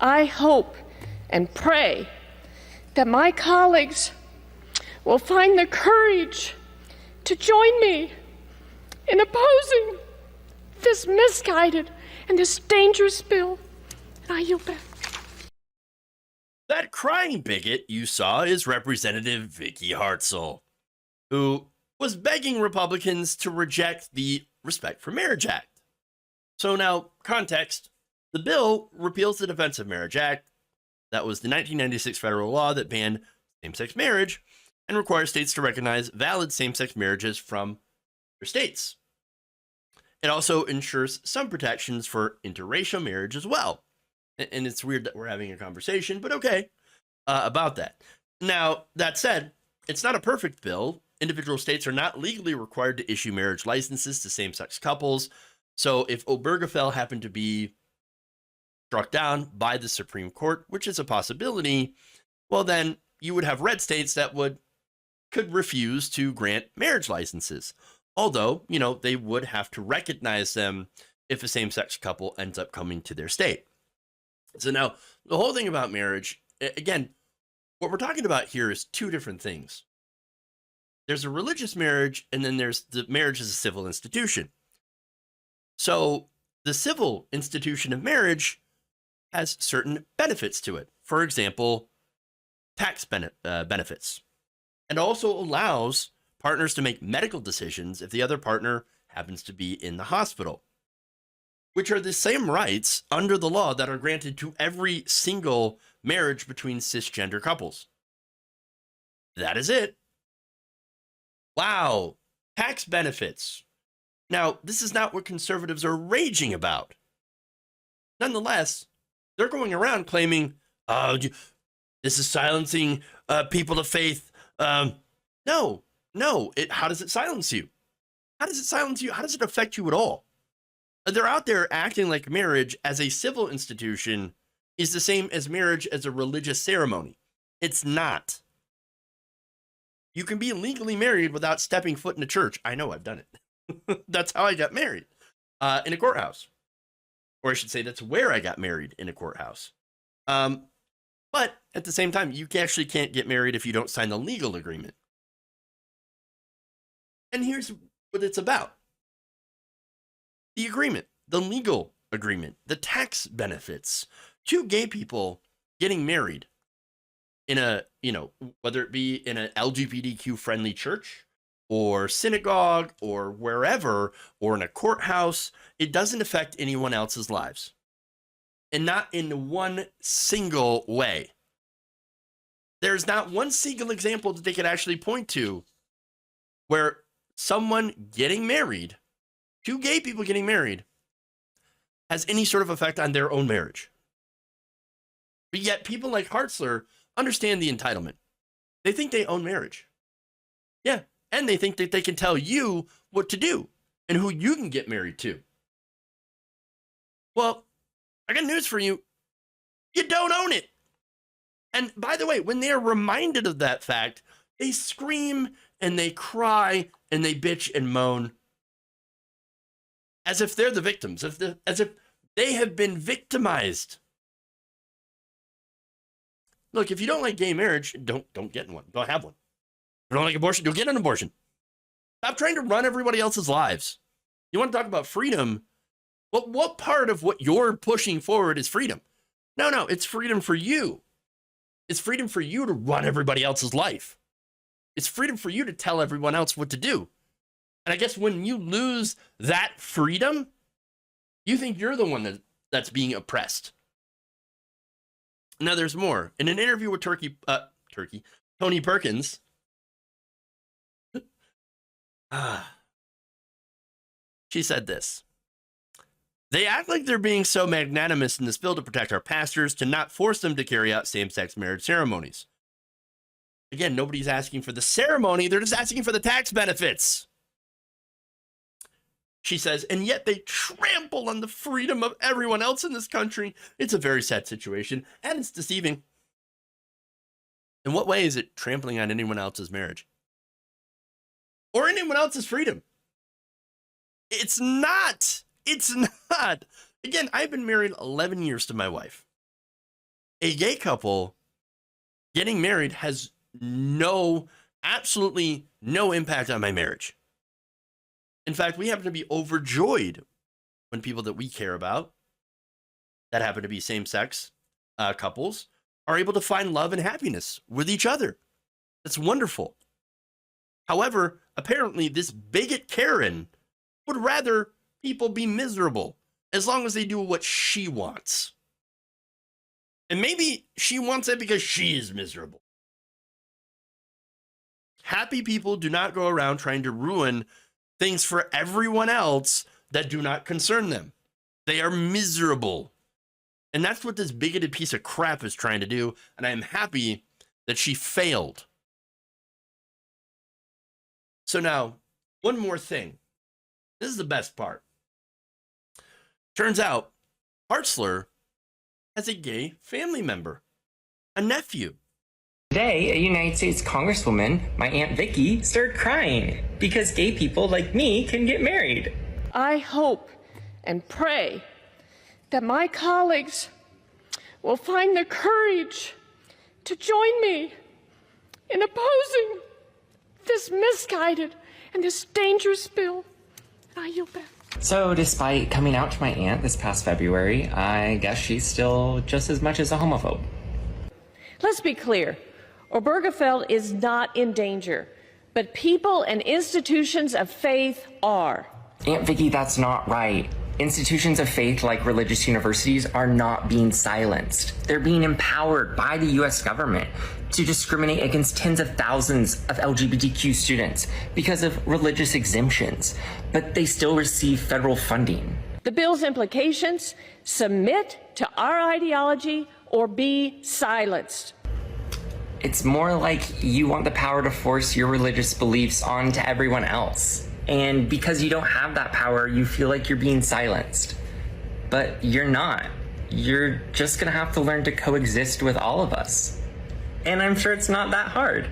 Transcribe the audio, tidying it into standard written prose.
I hope and pray that my colleagues will find the courage to join me in opposing this misguided and this dangerous bill. And I yield back. That crying bigot you saw is Representative Vicky Hartzell, who was begging Republicans to reject the Respect for Marriage Act. So now, context, the bill repeals the Defense of Marriage Act. That was the 1996 federal law that banned same-sex marriage and requires states to recognize valid same-sex marriages from their states. It also ensures some protections for interracial marriage as well. And it's weird that we're having a conversation, but okay, about that. Now, that said, it's not a perfect bill. Individual states are not legally required to issue marriage licenses to same-sex couples. So if Obergefell happened to be struck down by the Supreme Court, which is a possibility, well, then you would have red states that could refuse to grant marriage licenses. Although, they would have to recognize them if a same-sex couple ends up coming to their state. So now, the whole thing about marriage, again, what we're talking about here is two different things. There's a religious marriage, and then there's the marriage as a civil institution. So the civil institution of marriage has certain benefits to it. For example, tax benefits. And also allows partners to make medical decisions if the other partner happens to be in the hospital, which are the same rights under the law that are granted to every single marriage between cisgender couples. That is it. Wow, tax benefits. Now, this is not what conservatives are raging about. Nonetheless, they're going around claiming, this is silencing people of faith. No. How does it silence you? How does it silence you? How does it affect you at all? They're out there acting like marriage as a civil institution is the same as marriage as a religious ceremony. It's not. You can be legally married without stepping foot in a church. I know, I've done it. That's how I got married, in a courthouse. Or I should say that's where I got married, in a courthouse. But at the same time, you actually can't get married if you don't sign the legal agreement. And here's what it's about. The agreement, the legal agreement, the tax benefits. Two gay people getting married in a, whether it be in an LGBTQ friendly church or synagogue or wherever, or in a courthouse, it doesn't affect anyone else's lives. And not in one single way. There's not one single example that they could actually point to where someone getting married, two gay people getting married, has any sort of effect on their own marriage. But yet people like Hartzler understand the entitlement. They think they own marriage. Yeah, and they think that they can tell you what to do and who you can get married to. Well, I got news for you. You don't own it. And by the way, when they are reminded of that fact, they scream and they cry and they bitch and moan as if they're the victims, as if they have been victimized. Look, if you don't like gay marriage, don't get in one. Don't have one. If you don't like abortion, don't get an abortion. Stop trying to run everybody else's lives. You want to talk about freedom? Well, what part of what you're pushing forward is freedom? No, it's freedom for you. It's freedom for you to run everybody else's life. It's freedom for you to tell everyone else what to do. And I guess when you lose that freedom, you think you're the one that's being oppressed. Now there's more. In an interview with Tony Perkins, she said this. They act like they're being so magnanimous in this bill to protect our pastors, to not force them to carry out same-sex marriage ceremonies. Again, nobody's asking for the ceremony. They're just asking for the tax benefits. She says, and yet they trample on the freedom of everyone else in this country. It's a very sad situation, and it's deceiving. In what way is it trampling on anyone else's marriage? Or anyone else's freedom? It's not. It's not. Again, I've been married 11 years to my wife. a gay couple getting married has absolutely no impact on my marriage. In fact, we happen to be overjoyed when people that we care about, that happen to be same-sex couples, are able to find love and happiness with each other. That's wonderful. However, apparently this bigot Karen would rather people be miserable as long as they do what she wants. And maybe she wants it because she is miserable. Happy people do not go around trying to ruin things for everyone else that do not concern them. They are miserable. And that's what this bigoted piece of crap is trying to do. And I am happy that she failed. So now, one more thing. This is the best part. Turns out, Hartzler has a gay family member, a nephew. Today, a United States Congresswoman, my Aunt Vicky, started crying because gay people like me can get married. I hope and pray that my colleagues will find the courage to join me in opposing this misguided and this dangerous bill. I yield back. So, despite coming out to my aunt this past February, I guess she's still just as much as a homophobe. Let's be clear. Obergefell is not in danger, but people and institutions of faith are. Aunt Vicky, that's not right. Institutions of faith like religious universities are not being silenced. They're being empowered by the US government to discriminate against tens of thousands of LGBTQ students because of religious exemptions, but they still receive federal funding. The bill's implications: submit to our ideology or be silenced. It's more like you want the power to force your religious beliefs onto everyone else. And because you don't have that power, you feel like you're being silenced. But you're not. You're just gonna have to learn to coexist with all of us. And I'm sure it's not that hard.